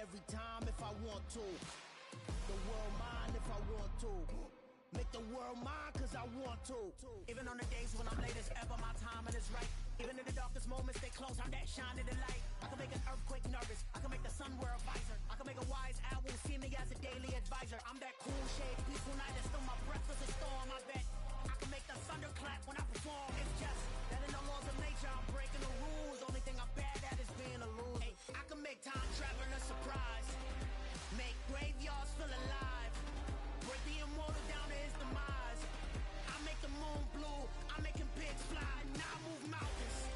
Every time if I want to. The world mine if I want to. Make the world mine cause I want to. Even on the days when I'm late as ever, my timing is right. Even in the darkest moments, stay close, I'm that shining the light. I can make an earthquake nervous, I can make the sun wear a visor. I can make a wise owl see me as a daily advisor. I'm that cool shade, peaceful night, and still my breath is a storm, I bet. I can make the thunder clap when I perform. It's just that in the laws of nature, I'm breaking the rules. Only thing I'm bad at is being a loser. Hey, I can make time traveling a surprise. Make graveyards feel alive. Break the immortal down to his demise. I make the moon blue. I'm making pigs fly. Now I move mountains.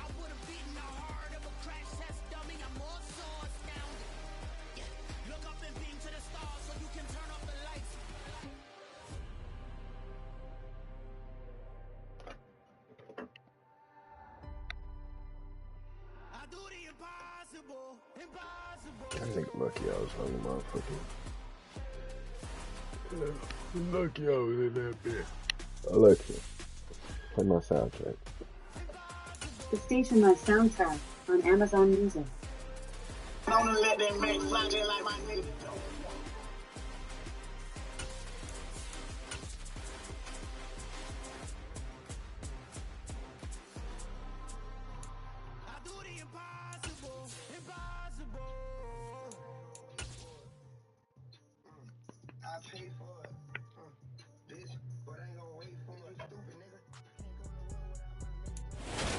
I would have beaten the heart of a crash test dummy. I'm more so astounded. Yeah. Look up and beam to the stars so you can turn off the lights. I do the impossible. Impossible. I think lucky I was on the motherfucker. Lucky I was in that bit. Alexa, play my soundtrack. The station my soundtrack on Amazon Music. Don't let them make fly just like my nigga. I do the impossible, impossible. I pay for it, bitch, but I ain't gonna wait for you, stupid nigga.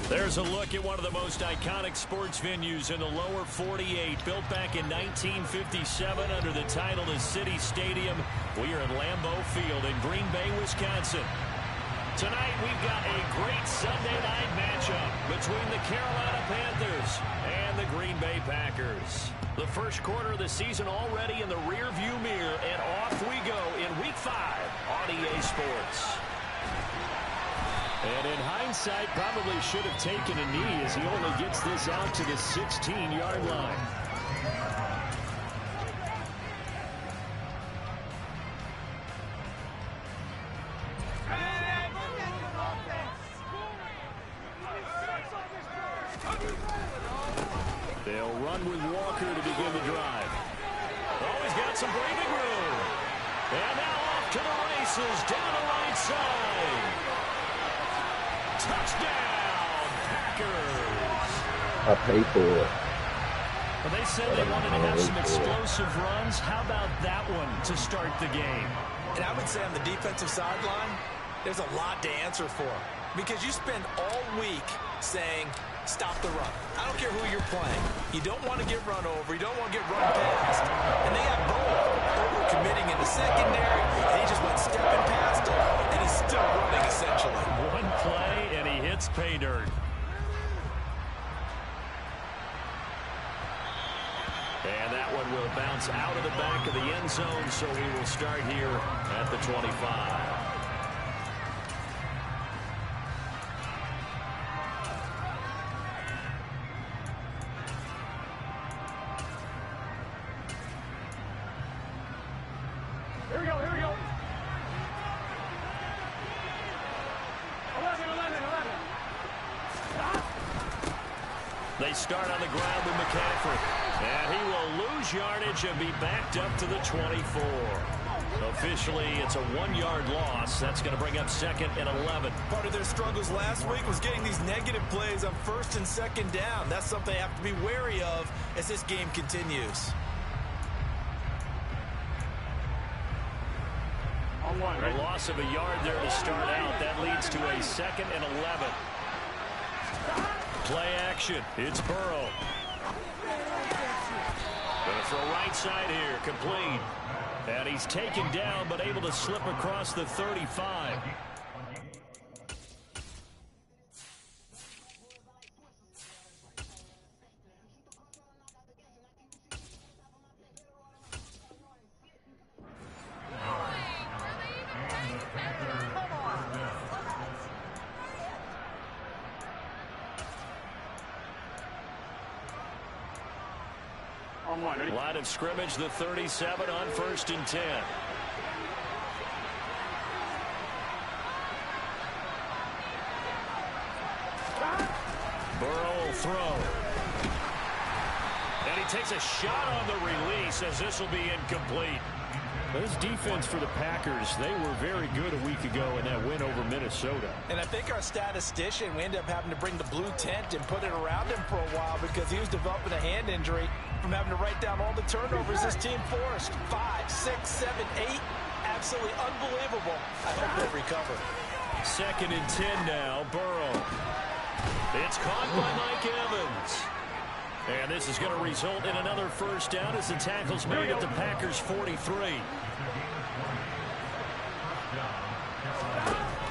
There's a look at one of the most iconic sports venues in the lower 48, built back in 1957 under the title of City Stadium. We are at Lambeau Field in Green Bay, Wisconsin. Tonight we've got a great Sunday night matchup between the Carolina Panthers and the Green Bay Packers. The first quarter of the season already in the rearview mirror, and off we go in Week 5 on EA Sports. And in hindsight, probably should have taken a knee as he only gets this out to the 16-yard line. They'll run with Walker to begin the drive. Oh, he's got some breathing room. And now off to the races down the right side. Touchdown, Packers. I paid for it. Well, they said they wanted to have some explosive runs. How about that one to start the game? And I would say on the defensive sideline, there's a lot to answer for. Because you spend all week saying, stop the run. I don't care who you're playing. You don't want to get run over. You don't want to get run past. And they have both. Over-committing in the secondary, and he just went stepping past him, and he's still running, essentially. One play, and he hits pay dirt. And that one will bounce out of the back of the end zone, so we will start here at the 25. They start on the ground with McCaffrey. And he will lose yardage and be backed up to the 24. Officially, it's a 1-yard loss. That's going to bring up 2nd and 11. Part of their struggles last week was getting these negative plays on 1st and 2nd down. That's something they have to be wary of as this game continues. A loss of a yard there to start out. That leads to a 2nd and 11. Play action. It's Burrow. Going to throw right side here. Complete. And he's taken down, but able to slip across the 35. Line of scrimmage, the 37 on 1st and 10. Burrow will throw. And he takes a shot on the release as this will be incomplete. This defense for the Packers, they were very good a week ago in that win over Minnesota. And I think our statistician, we ended up having to bring the blue tent and put it around him for a while because he was developing a hand injury from having to write down all the turnovers this team forced. 5, 6, 7, 8. Absolutely unbelievable. I hope they'll recover. 2nd and 10 now, Burrow. It's caught by Mike Evans. And this is going to result in another first down as the tackle's made at the Packers' 43.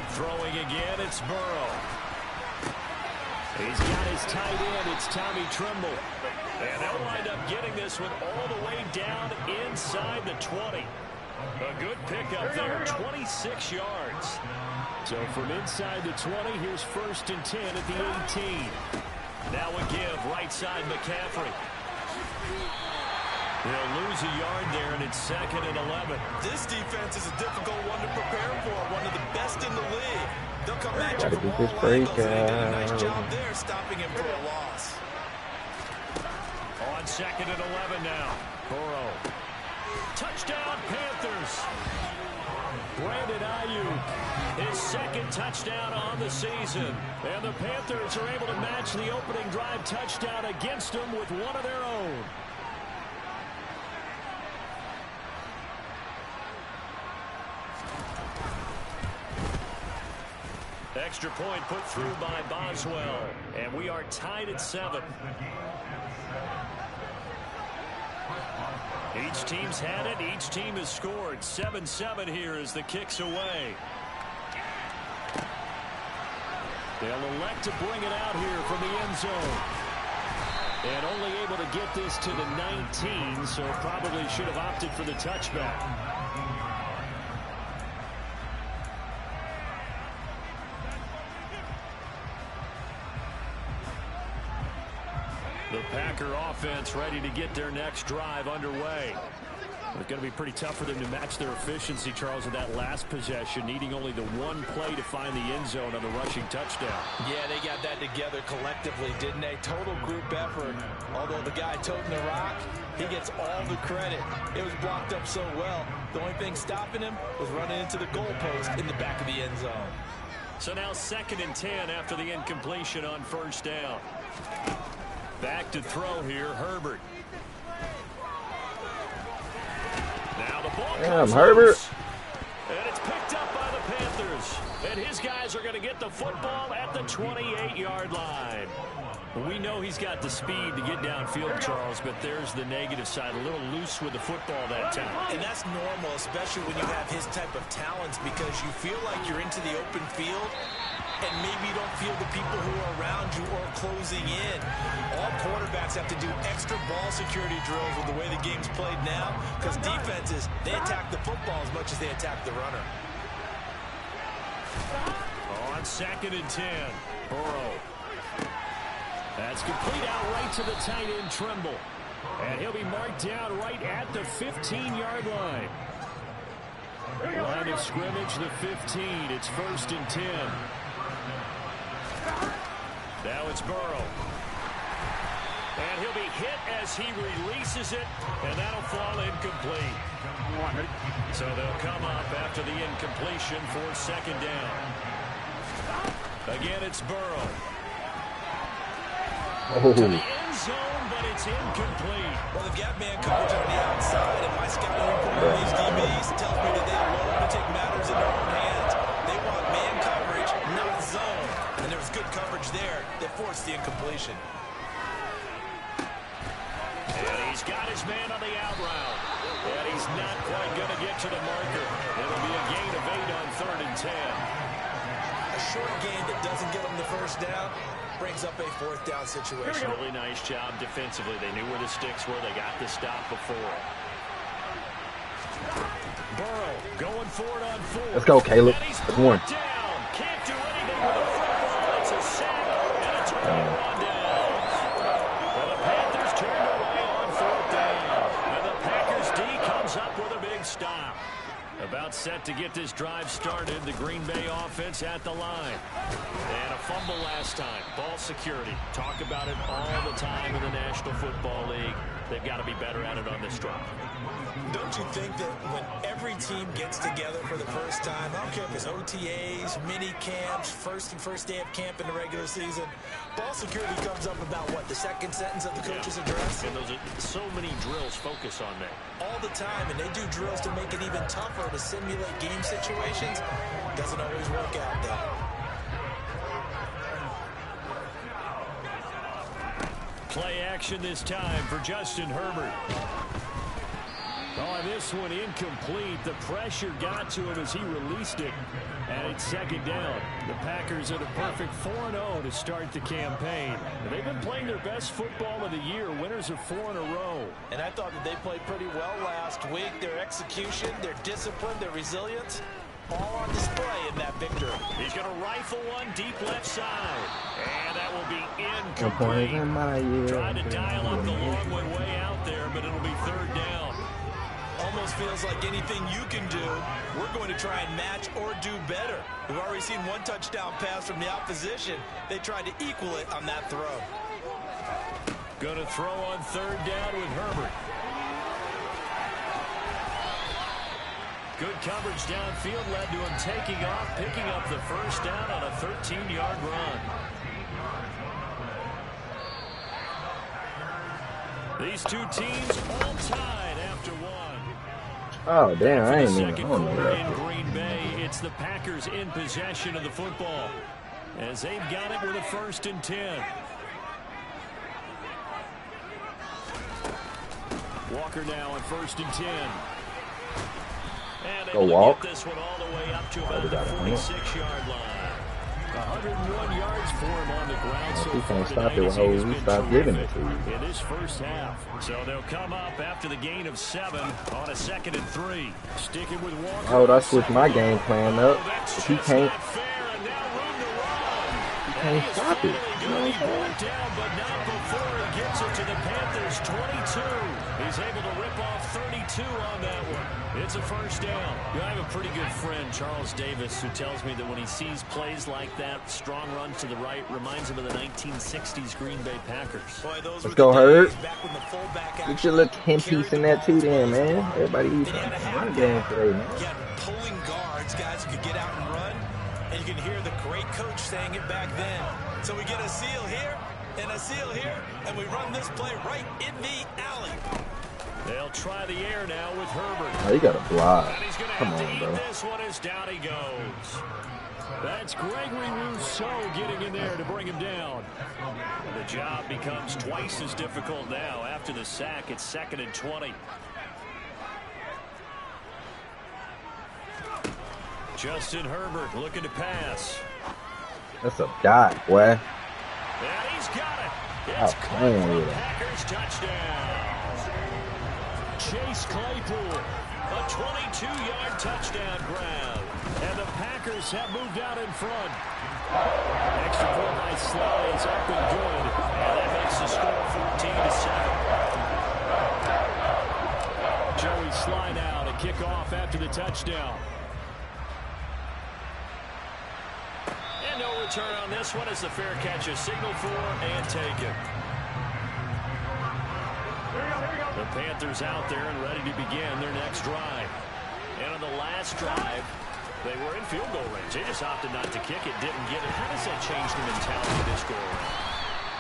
Throwing again, it's Burrow. He's got his tight end, it's Tommy Tremble. And they'll wind up getting this one all the way down inside the 20. A good pickup there, 26 yards. So from inside the 20, here's 1st and 10 at the 18. Now a give, right side McCaffrey. They'll lose a yard there, and it's 2nd and 11. This defense is a difficult one to prepare for, one of the best in the league. They'll come at you from all angles, and they did a nice job there stopping him for a loss. On 2nd and 11 now, Burrow. Touchdown, Panthers. Brandon Ayuk, his 2nd touchdown on the season. And the Panthers are able to match the opening drive touchdown against them with one of their own. Extra point put through by Boswell. And we are tied at 7. Each team's had it. Each team has scored. 7-7 here as the kick's away. They'll elect to bring it out here from the end zone. And only able to get this to the 19, so probably should have opted for the touchback. The Packer offense ready to get their next drive underway. It's going to be pretty tough for them to match their efficiency, Charles, in that last possession, needing only the one play to find the end zone on the rushing touchdown. Yeah, they got that together collectively, didn't they? Total group effort. Although the guy toting the rock, he gets all the credit. It was blocked up so well. The only thing stopping him was running into the goalpost in the back of the end zone. So now 2nd and 10 after the incompletion on 1st down. Back to throw here, Herbert. Now the ball comes Herbert. loose, and it's picked up by the Panthers. And his guys are going to get the football at the 28-yard line. We know he's got the speed to get downfield, Charles, but there's the negative side. A little loose with the football that time. And that's normal, especially when you have his type of talents, because you feel like you're into the open field, and maybe you don't feel the people who are around you or closing in. All quarterbacks have to do extra ball security drills with the way the game's played now, because defenses, they attack the football as much as they attack the runner. On 2nd and 10, Burrow. That's complete out right to the tight end, Tremble. And he'll be marked down right at the 15-yard line. Line of scrimmage, the 15. It's 1st and 10. Now it's Burrow. And he'll be hit as he releases it, and that'll fall incomplete. So they'll come up after the incompletion for 2nd down. Again, it's Burrow. To the end zone, but it's incomplete. Well, they've got man coverage on the outside, and my scouting report on these DBs tells me that they don't want to take matters in their own hands. They want man coverage, not zone. And there was good coverage there that forced the incompletion. And he's got his man on the out route. And he's not quite going to get to the marker. It'll be a gain of 8 on 3rd and 10. A short gain that doesn't get them the first down brings up a 4th down situation. Really nice job defensively. They knew where the sticks were. They got the stop before. Burrow going for it on 4. Let's go, Caleb. That's one. Down. Can't do anything with the football. It's a sack and a turnover on down. Well, the Panthers turned away on 4th down. stop. About set to get this drive started. The Green Bay offense at the line. And a fumble last time. Ball security. Talk about it all the time in the National Football League. They've got to be better at it on this drive. Don't you think that when every team gets together for the first time, I don't care if it's OTAs, mini camps, first day of camp in the regular season, ball security comes up about what, the second sentence of the coach's address? And those are so many drills focus on that. All the time, and they do drills to make it even tougher to simulate game situations. Doesn't always work out, though. Play action this time for Justin Herbert. Oh, this one incomplete. The pressure got to him as he released it. And it's second down. The Packers at a perfect 4-0 to start the campaign. They've been playing their best football of the year. Winners of 4 in a row. And I thought that they played pretty well last week. Their execution, their discipline, their resilience, all on display in that victory. He's going to rifle one deep left side. And that will be incomplete. Trying to dial up the long one way out there, but it'll be third down. Almost feels like anything you can do, we're going to try and match or do better. We've already seen one touchdown pass from the opposition. They tried to equal it on that throw. Going to throw on third down with Herbert. Good coverage downfield led to him taking off, picking up the first down on a 13-yard run. These two teams all tied after one. Oh, damn, I ain't even second quarter in Green Bay, it's the Packers in possession of the football as they've got it with a 1st and 10. Walker now on 1st and 10. And able to get this one all the way up to about the 46-yard line. 101 yards for him on the ground so far tonight as he has been terrific in this first half. So they'll come up after the gain of 7 on a 2nd and 3. Sticking with Walker. Oh, I switched my game plan up. If he can't stop it. He brought down, but not before he gets it to the Panthers. 22. He's able to rip off 32 on that one. It's a first down. I have a pretty good friend, Charles Davis, who tells me that when he sees plays like that, strong runs to the right, reminds him of the 1960s Green Bay Packers. Boy, let's go, Hurt. Get your little 10-piece in that too, then, man. Everybody eats one game today, man. Yeah, pulling guards, guys who could get out and run. And you can hear the great coach saying it back then. So we get a seal here and a seal here, and we run this play right in the alley. They'll try the air now with Herbert. Oh, you got a block. Come on, bro. This one is down he goes. That's Gregory Rousseau getting in there to bring him down. The job becomes twice as difficult now. After the sack, it's 2nd and 20. Justin Herbert looking to pass. That's a dot, boy. And he's got it. It's caught for Packers touchdown. Chase Claypool, a 22-yard touchdown grab. And the Packers have moved out in front. Extra point by Sly is up and good. And that makes the score 14-7. Joey Sly now to kick off after the touchdown. And no return on this one as the fair catch is signaled for and taken. The Panthers out there and ready to begin their next drive. And on the last drive, they were in field goal range. They just opted not to kick it, didn't get it. How does that change the mentality of this goal?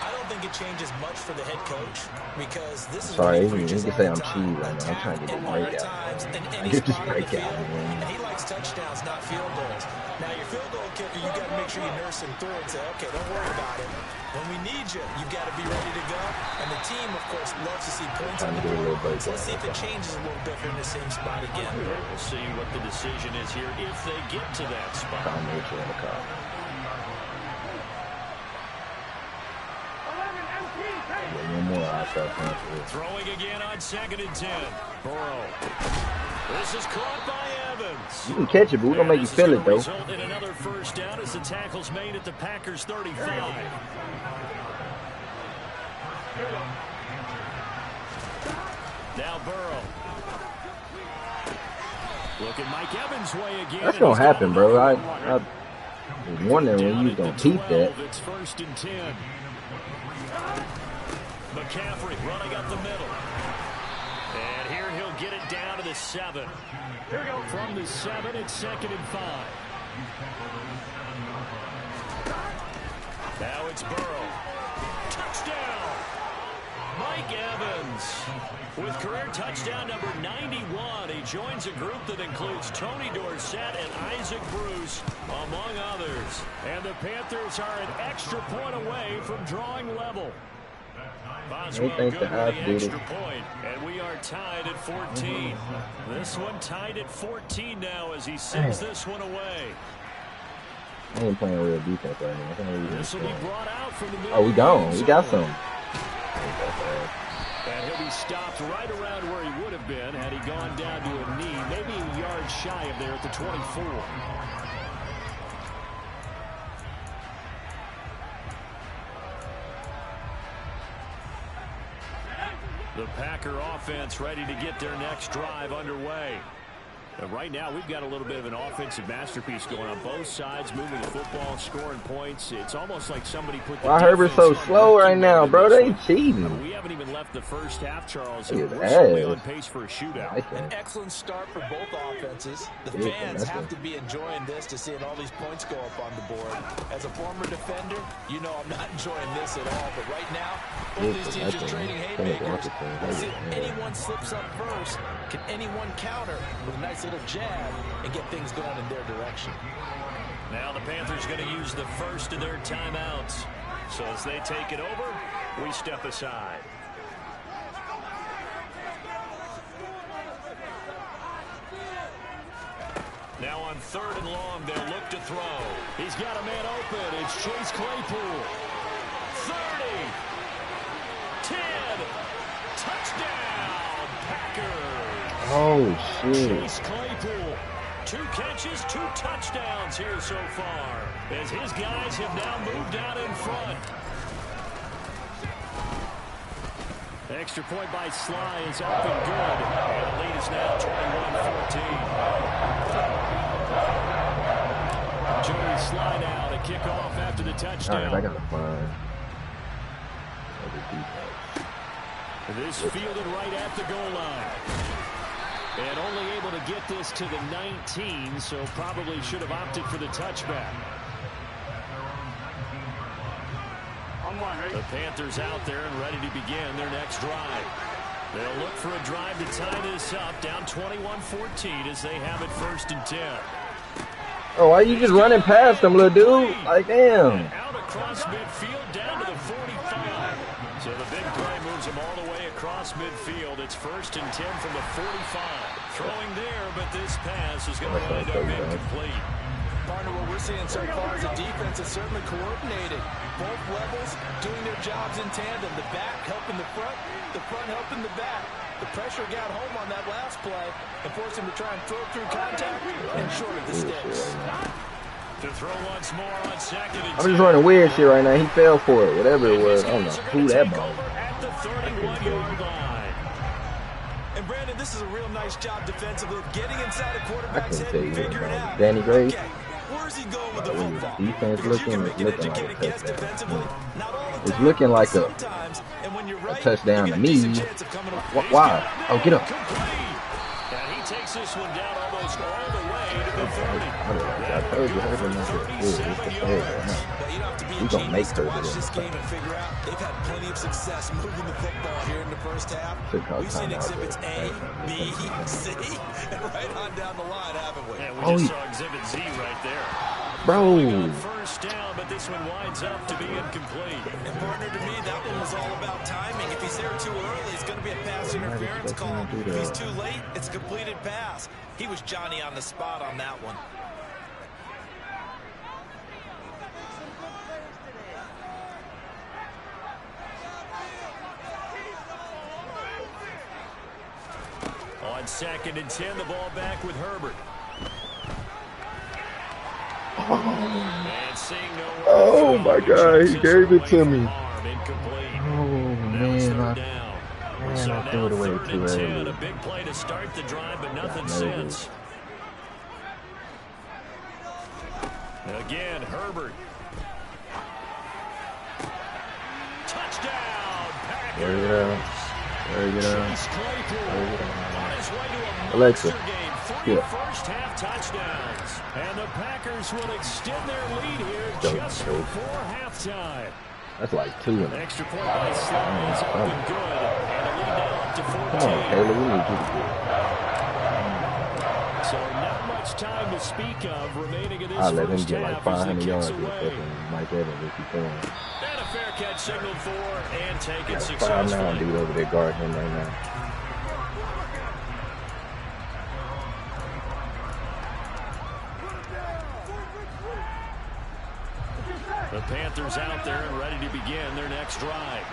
I don't think it changes much for the head coach because this is sorry, you can say I'm cheating right now. I'm trying to get this breakout. I get this breakout. And he likes touchdowns, not field goals. Now, your field goal kicker, you got to make sure you nurse him through and say, okay, don't worry about it. When we need you, you've got to be ready to go. And the team, of course, loves to see points on the board. So let's see if it changes a little bit from the same spot again. We'll see what the decision is here if they get to that spot. Throwing again on 2nd and 10. Burrow. This is caught by Evans. You can catch it, but we're going to make you feel it, though. Result in another first down as the tackle's made at the Packers 35. Now Burrow. Look at Mike Evans' way again. That's gonna happen, bro. I was wondering when you was gonna keep that. It's 1st and 10. McCaffrey running up the middle. And here he'll get it down to the 7. From the 7, it's 2nd and 5. Now it's Burrow. Touchdown! Mike Evans with career touchdown number 91. He joins a group that includes Tony Dorsett and Isaac Bruce, among others. And the Panthers are an extra point away from drawing level. Boswell good with the extra point, and we are tied at 14. This one tied at 14 now as he sends this one away. I ain't playing real defense right now. This will be brought out from the middle. Oh, we gone. We got some. And he'll be stopped right around where he would have been had he gone down to a knee, maybe a yard shy of there at the 24. The Packer offense ready to get their next drive underway. And right now, we've got a little bit of an offensive masterpiece going on both sides, moving the football, scoring points. It's almost like somebody put the Herbert's so slow right now, bro. They cheating. We haven't even left the first half, Charles. We're certainly on pace for a shootout. An excellent start for both offenses. The fans have to be enjoying this to seeing all these points go up on the board. As a former defender, you know I'm not enjoying this at all. But right now, both these teams are trading haymakers. Let's see if anyone slips up first. Can anyone counter with a nice little jab and get things going in their direction? Now the Panthers going to use the first of their timeouts. So as they take it over, we step aside. Now on 3rd and long, they'll look to throw. He's got a man open. It's Chase Claypool. 30. 10. Touchdown, Packers. Oh, shit. Chase Claypool. 2 catches, 2 touchdowns here so far, as his guys have now moved out in front. Extra point by Sly is up and good. And the lead is now 21-14. Joey Sly now to kick off after the touchdown. All right, I got to find. This fielded right at the goal line. And only able to get this to the 19, so probably should have opted for the touchback. The Panthers out there and ready to begin their next drive. They'll look for a drive to tie this up, down 21-14 as they have it 1st and 10. Oh, why are you just running past them, little dude? Like, damn. Out across midfield, down to the 45. So the big play moves them all the way across midfield. It's 1st and 10 from the 45. Throwing there, but this pass is going to wind up incomplete. Partner, what we're seeing so far is the defense is certainly coordinated. Both levels doing their jobs in tandem. The back helping the front helping the back. The pressure got home on that last play and forced him to try and throw through contact and short of the sticks. To throw once more on 2nd and 10. I'm just running weird shit right now. He fell for it, whatever it was. I don't know who that ball. At the 31-yard line. And Brandon, this is a real nice job defensively of getting inside a quarterback's head and figuring out. Danny Gray. Okay, where's he going with the football? Defense Because looking, you can it's make an looking like educated a guess touchdown. defensively. Not all the It's time, looking like sometimes. And when you're right, touchdown you to got a me. decent chance of coming up. Why? Oh, get up. And he takes this one down almost all the way to the 30. I told you, Herbert not good. It's the head right now. But you don't have to be a We gonna make genius to Herbert watch in this the game and figure out they've had plenty of success moving the football here in the first half. We've seen exhibits A, B, C, and right on down the line, haven't we? And we just saw exhibit Z right there. Bro. First down, but this one winds up to be incomplete. And partner, to me, that one was all about timing. If he's there too early, it's going to be a pass interference call. If he's too late, it's a completed pass. He was Johnny on the spot on that one. On 2nd and 10, the ball back with Herbert. Oh my God, he gave it to me. Oh man, Man, I threw it away too early. A big play to start the drive, but nothing since. Again, Herbert. Touchdown, Packers. There you go. On his way to a Alexa. monster game. 3 first-half touchdowns. And the Packers will extend their lead here just before halftime. That's like 2 in it. Extra point by Slot is up and good. And a lead now up to 14. Come on, Taylor. We need you to do it. So not much time to speak of remaining in this I'll let him first get like half as 500 he yards kicks with away. fucking Mike Evans if he can. And a fair catch signaled for and taken Got a successfully. 5'9" dude over there guarding him right now. The Panthers out there and ready to begin their next drive.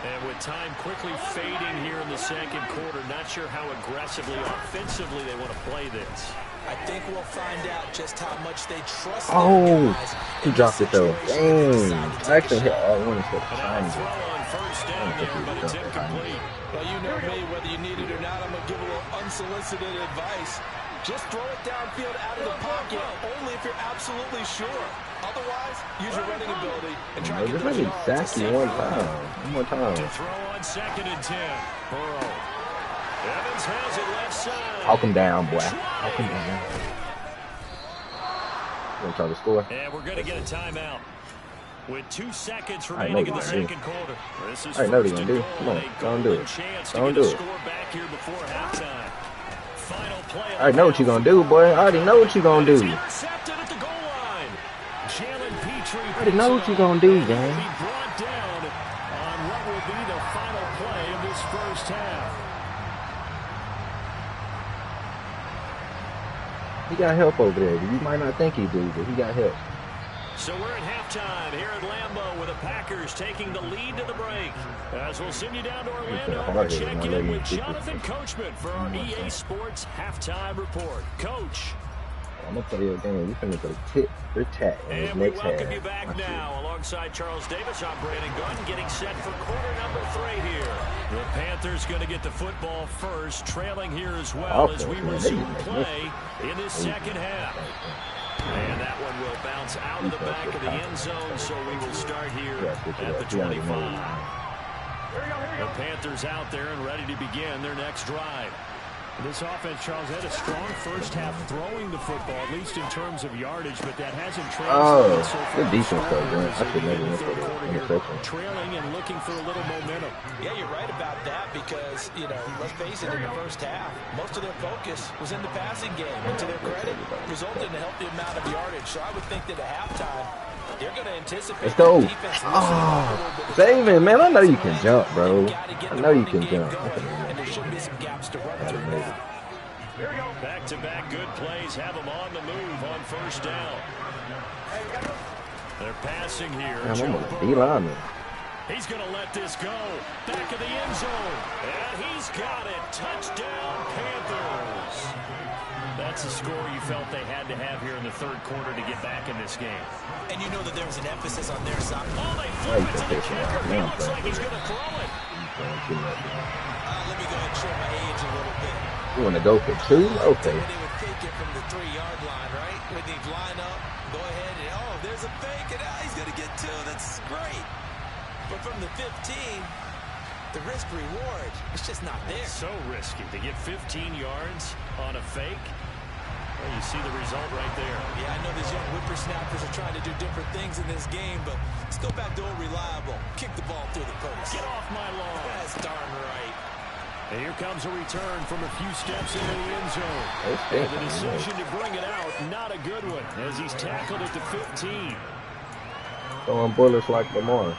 And with time quickly fading here in the second quarter, not sure how aggressively, offensively they want to play this. I think we'll find out just how much they trust their guys. He dropped it though. Dang. I actually hit all one instead of An trying out throw to. on first down there, but it's incomplete. Well, you know me, whether you need it or not, I'm going to give a little unsolicited advice. Just throw it downfield out of the pocket, only if you're absolutely sure. Otherwise, use your running ability and try to get those yards. Sack you one time. One more time. To throw on 2nd and 10. Burrow. Evans has it left side. Hawk him down, boy. Hawk him down. You want to try to score? And we're going to get a timeout. With 2 seconds remaining in the second quarter. This is I know what first he's and gonna do. goal. Come on, A don't do golden it. chance to Don't get do a it. score back here before halftime. Final play. I already know what you're going to do, boy. I already know what you're going to It's do. intercepted at the goal line. Jalen Petrie. I already know what you're going to do, Will gang. be brought down on what will be the final play of this first half. He got help over there. You might not think he do, but he got help. So we're at halftime here at Lambeau with the Packers taking the lead to the break. As we'll send you down to Orlando, we'll check in with Jonathan Coachman for our EA Sports Halftime Report. Coach. I'm going to play your game. We finna go tit for tat in this And we next welcome half. you back now alongside Charles Davis. I'm Brandon Gunn getting set for quarter number 3 here. The Panthers going to get the football first, trailing here as well as we resume play in this second half. And that one will bounce out of the back of the end zone, so we will start here at the 25. The Panthers out there and ready to begin their next drive. This offense, Charles, had a strong first half throwing the football, at least in terms of yardage, but that hasn't translated so far. Good defense though, man. I could never went for the interception. Trailing and looking for a little momentum. Yeah, you're right about that because, you know, let's face it, in the first half, most of their focus was in the passing game. And to their credit, resulted in a healthy amount of yardage. So I would think that at halftime, they're going to anticipate. Let's go. Save him, man. I know you can jump, bro. I know you can jump. And there should be some gaps to run through. Back-to-back good plays have them on the move on first down. They're passing here. I'm almost D-lineman. He's going to let this go. Back of the end zone. And he's got it. Touchdown, Panthers. That's a score you felt they had to have here in the third quarter to get back in this game. And you know that there was an emphasis on their side. Oh, they flip it to the kicker. He looks like he's going to throw it. Let me go ahead and show my age a little bit. You want to go for 2? Okay. When they would fake it from the 3-yard line, right? When they line up, go ahead and, oh, there's a fake, and he's going to get 2. That's great. But from the 15, the risk-reward, it's just not there. So risky to get 15 yards on a fake. Well, you see the result right there. Yeah, I know these young whippersnappers are trying to do different things in this game, but let's go back to old reliable. Kick the ball through the post. Get off my lawn. That's darn right. And here comes a return from a few steps into the end zone. And the decision to bring it out, not a good one, as he's tackled at the 15. Throwing bullets like Lamar.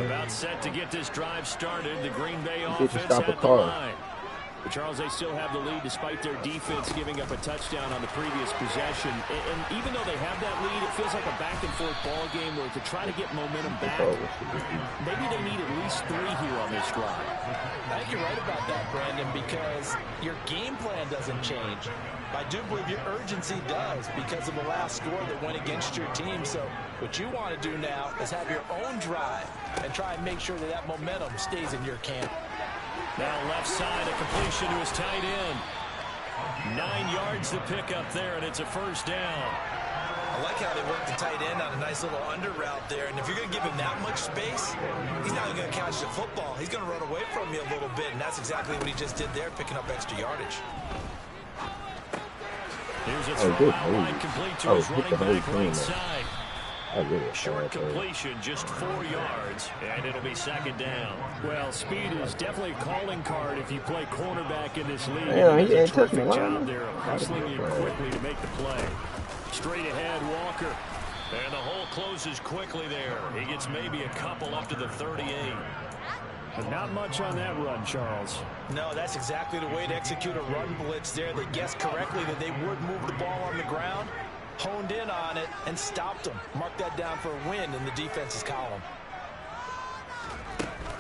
About set to get this drive started. The Green Bay You get to offense stop a at the car. line. But Charles, they still have the lead despite their defense giving up a touchdown on the previous possession. And even though they have that lead, it feels like a back-and-forth ball game where to try to get momentum back, maybe they need at least 3 here on this drive. I think you're right about that, Brandon, because because your game plan doesn't change. I do believe your urgency does because of the last score that went against your team. So what you want to do now is have your own drive and try and make sure that that momentum stays in your camp. Now left side, a completion to his tight end. 9 yards to pick up there, and it's a first down. I like how they work the tight end on a nice little under route there. And if you're going to give him that much space, he's not going to catch the football. He's going to run away from you a little bit, and that's exactly what he just did there, picking up extra yardage. Here's a throw out line complete to his running back right side. Short completion, just 4 yards, and it'll be second down. Well, speed is definitely a calling card if you play cornerback in this league. Yeah, he ain't does a touching terrific the job line. there of hustling in quickly to make the play. Straight ahead, Walker. And the hole closes quickly there. He gets maybe a couple up to the 38. But not much on that run, Charles. No, that's exactly the way to execute a run blitz there. They guessed correctly that they would move the ball on the ground, honed in on it, and stopped them. Mark that down for a win in the defense's column.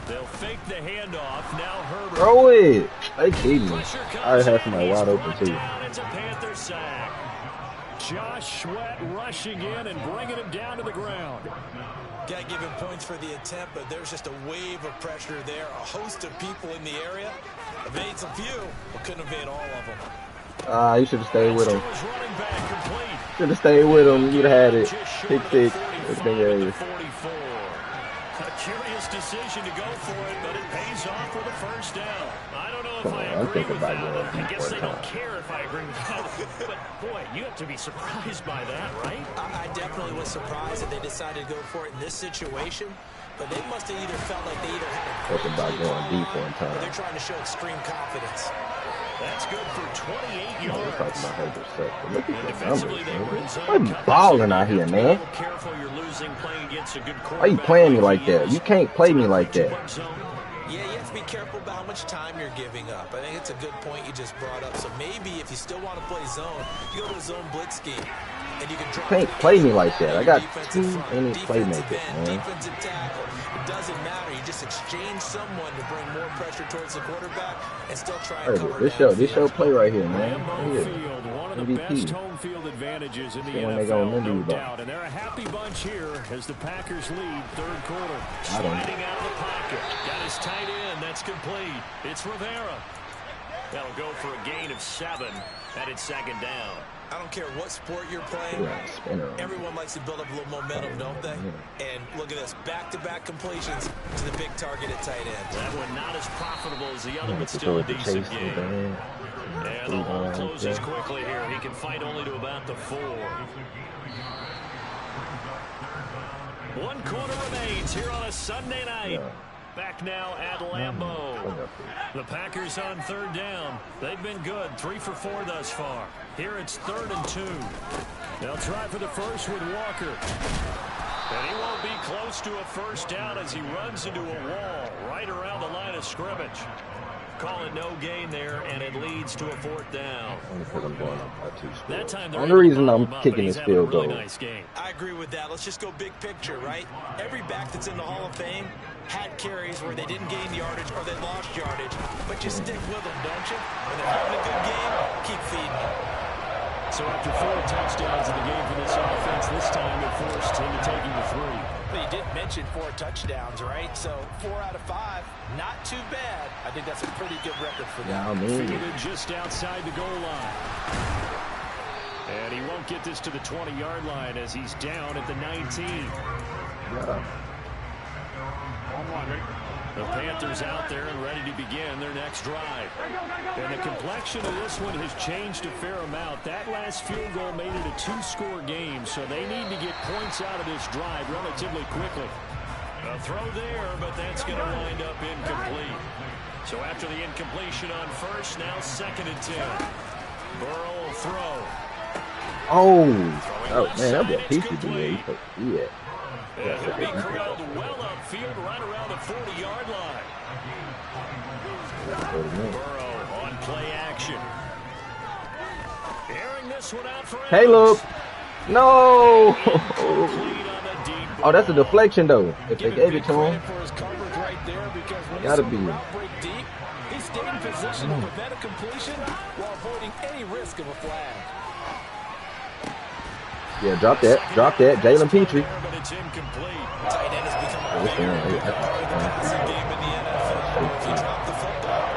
They'll fake the handoff. Now Herbert. Throw it. They kidding me. I have somebody wide open too. It's a Panther sack. Josh Sweat rushing in and bringing him down to the ground. Got to give him points for the attempt, but there's just a wave of pressure there. A host of people in the area. Evades a few, but couldn't evade all of them. You should have stayed with him. Should have stayed with him. You'd have had it. Pick six. A curious decision to go for it, but it pays off for the first down. I don't know if I agree with that. I guess they don't care if I agree with that. But, boy, you have to be surprised by that, right? I definitely was surprised that they decided to go for it in this situation. But they must have either felt like they either had a about going deep one time. or they're trying to show extreme confidence. That's good for 28 yards. Look at the numbers, man. I'm balling out here, man. Why you playing me like that? You can't play me like that. Yeah, you have to be careful about how much time you're giving up. I think it's a good point you just brought up. So maybe if you still want to play zone, you go to a zone blitz scheme. And you can drop can't play me like that. I got too many playmakers, man. Defensive tackle. It doesn't matter. You just exchange someone to bring more pressure towards the quarterback and still try and cover this show play right here, man. Field, one of the best home field advantages in the NFL, no doubt. And they're a happy bunch here as the Packers lead third quarter. Sliding out of the pocket. Got his tight end. That's complete. It's Rivera. That'll go for a gain of 7, and it's second down. I don't care what sport you're playing. Everyone likes to build up a little momentum, don't they? And look at this, back-to-back completions to the big target at tight end. That one not as profitable as the other, but still a decent game. And the hole closes quickly here. He can fight only to about the 4. 1 quarter remains here on a Sunday night. Back now at Lambeau. The Packers on third down. They've been good, 3 for 4 thus far. Here it's 3rd and 2. They'll try for the first with Walker. And he won't be close to a first down as he runs into a wall right around the line of scrimmage. Call it no gain there, and it leads to a 4th down. That time the only reason I'm kicking this field goal. Nice game. I agree with that. Let's just go big picture, right? Every back that's in the Hall of Fame had carries where they didn't gain yardage or they lost yardage, but you stick with them, don't you? When they're having a good game, keep feeding them. So after 4 touchdowns in the game for this offense, this time they're forced into taking the 3. But you did mention 4 touchdowns, right? So 4 out of 5, not too bad. I think that's a pretty good record for them. Fielded just outside the goal line. And he won't get this to the 20-yard line as he's down at the 19. The Panthers out there and ready to begin their next drive. And the complexion of this one has changed a fair amount. That last field goal made it a 2-score game, so they need to get points out of this drive relatively quickly. A throw there, but that's going to wind up incomplete. So after the incompletion on first, now 2nd and 10. Burrow will throw. Oh man, that'd be a piece of delay. Yeah. And he'll be corralled well upfield right around the 40-yard line. Burrow on play action. Airing this one out for Caleb. No. Oh, that's a deflection though. If they gave it to him, gotta be. He stayed in position to prevent a completion while avoiding any risk of a flag. Yeah, drop that. Drop that. Jalen Petrie. But it's incomplete. Tight end has become a bigger part of the passing game in the NFL. If you drop the football,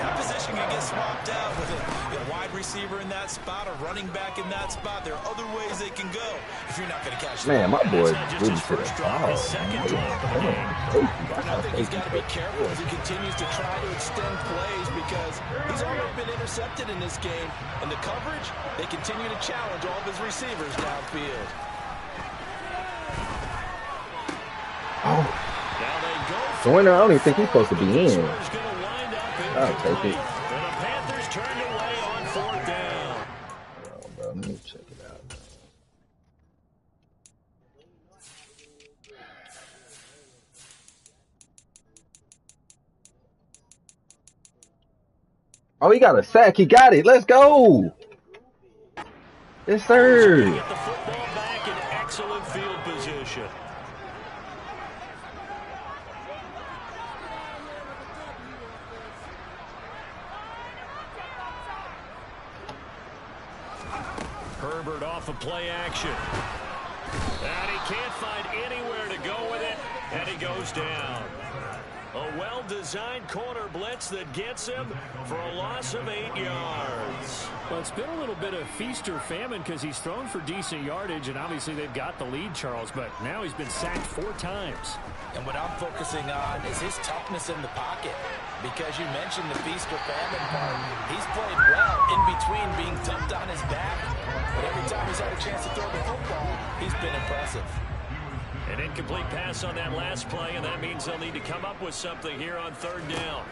that position can get swapped out with a wide receiver in that spot, a running back in that spot. There are other ways they can go if you're not going to catch them. Man, my boy Just his first drop, his second drop of the game. And I think he's got to be careful as he continues to try to extend plays because he's already been intercepted in this game. And the coverage, they continue to challenge all of his receivers downfield. Oh. The winner, I don't even think he's supposed to be in. I'll take it. And the Panthers turned away on 4th down. Oh, bro, let me check it out. Oh, he got a sack. He got it. Let's go. Yes, sir. Get the football back in excellent field position. Herbert off of play action. And he can't find anywhere to go with it, and he goes down. A well-designed corner blitz that gets him for a loss of 8 yards. Well, it's been a little bit of feast or famine because he's thrown for decent yardage, and obviously they've got the lead, Charles, but now he's been sacked 4 times. And what I'm focusing on is his toughness in the pocket. Because you mentioned the feast or famine part. He's played well in between being dumped on his back. But every time he's had a chance to throw the football, he's been impressive. An incomplete pass on that last play, and that means they'll need to come up with something here on 3rd down.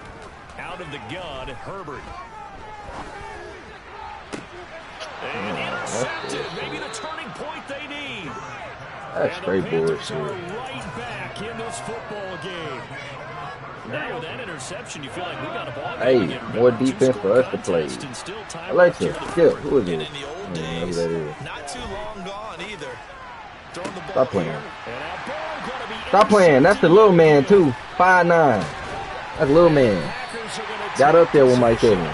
Out of the gun, Herbert. And intercepted. Maybe the turning point they need. That's straight bullshit. Right back in this football game. Now with that interception, you feel like we got a ball game. Hey, more defense for us to play. Alexa, skip. Who is it? I don't know who that is. Not too long gone either. Stop playing. Stop playing. That's the little man, too. 5'9". That's little man. Got up there with Mike Evans. If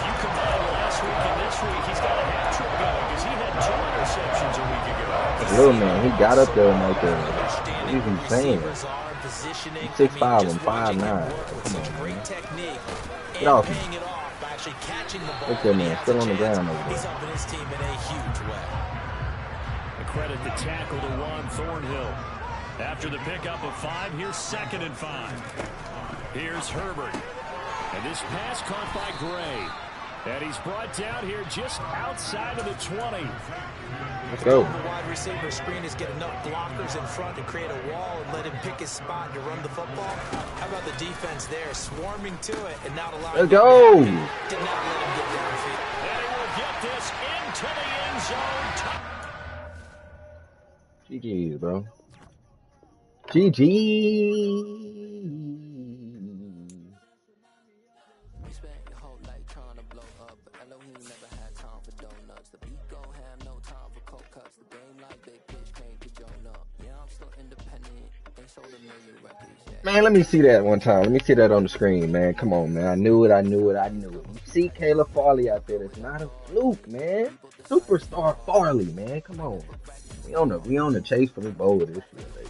you combine last week and this week, he's got a hat-trick going because he had 2 interceptions a week ago. That's little man. He got up there with Mike Evans. He's insane. He's 6'5" and 5'9". Come on, man. Get off him. Look at that man. Still on the ground over there. He's helping his team in a huge way. Credit the tackle to Juan Thornhill. After the pickup of 5, here's 2nd and 5. Here's Herbert. And this pass caught by Gray. And he's brought down here just outside of the 20. Let's go. The wide receiver screen is get enough blockers in front to create a wall and let him pick his spot to run the football. How about the defense there, swarming to it and not allowing Let's go. Did not let him get downfield. And he will get this into the end zone. GG's, bro. GG. We spent your whole life trying to blow up, but Elohim never had time for donuts. The beat gon' have no time for cold cuts. The game like big pitch can't get Joan up. Yeah, I'm still independent. Ain't sold a million records yet. Man, let me see that one time. Let me see that on the screen, man. Come on, man. I knew it. You see Caleb Farley out there. It's not a fluke, man. Superstar Farley, man. Come on. We on the chase for the bowl this year, baby.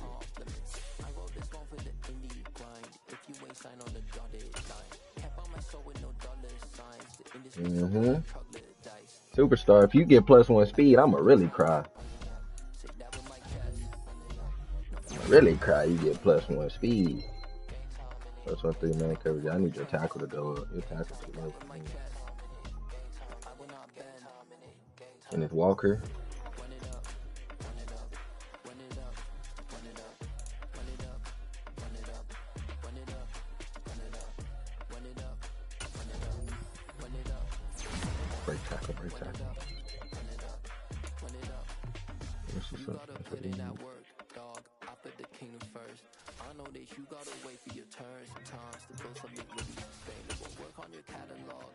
Superstar. If you get +1 speed, I'ma really cry. You get +1 speed. +1 3-man coverage. I need your tackle to go up. Your tackle to go up. And it's Walker. Break tackle. I know that you gotta wait for your turn sometimes to build something really sustainable. Work on your catalog.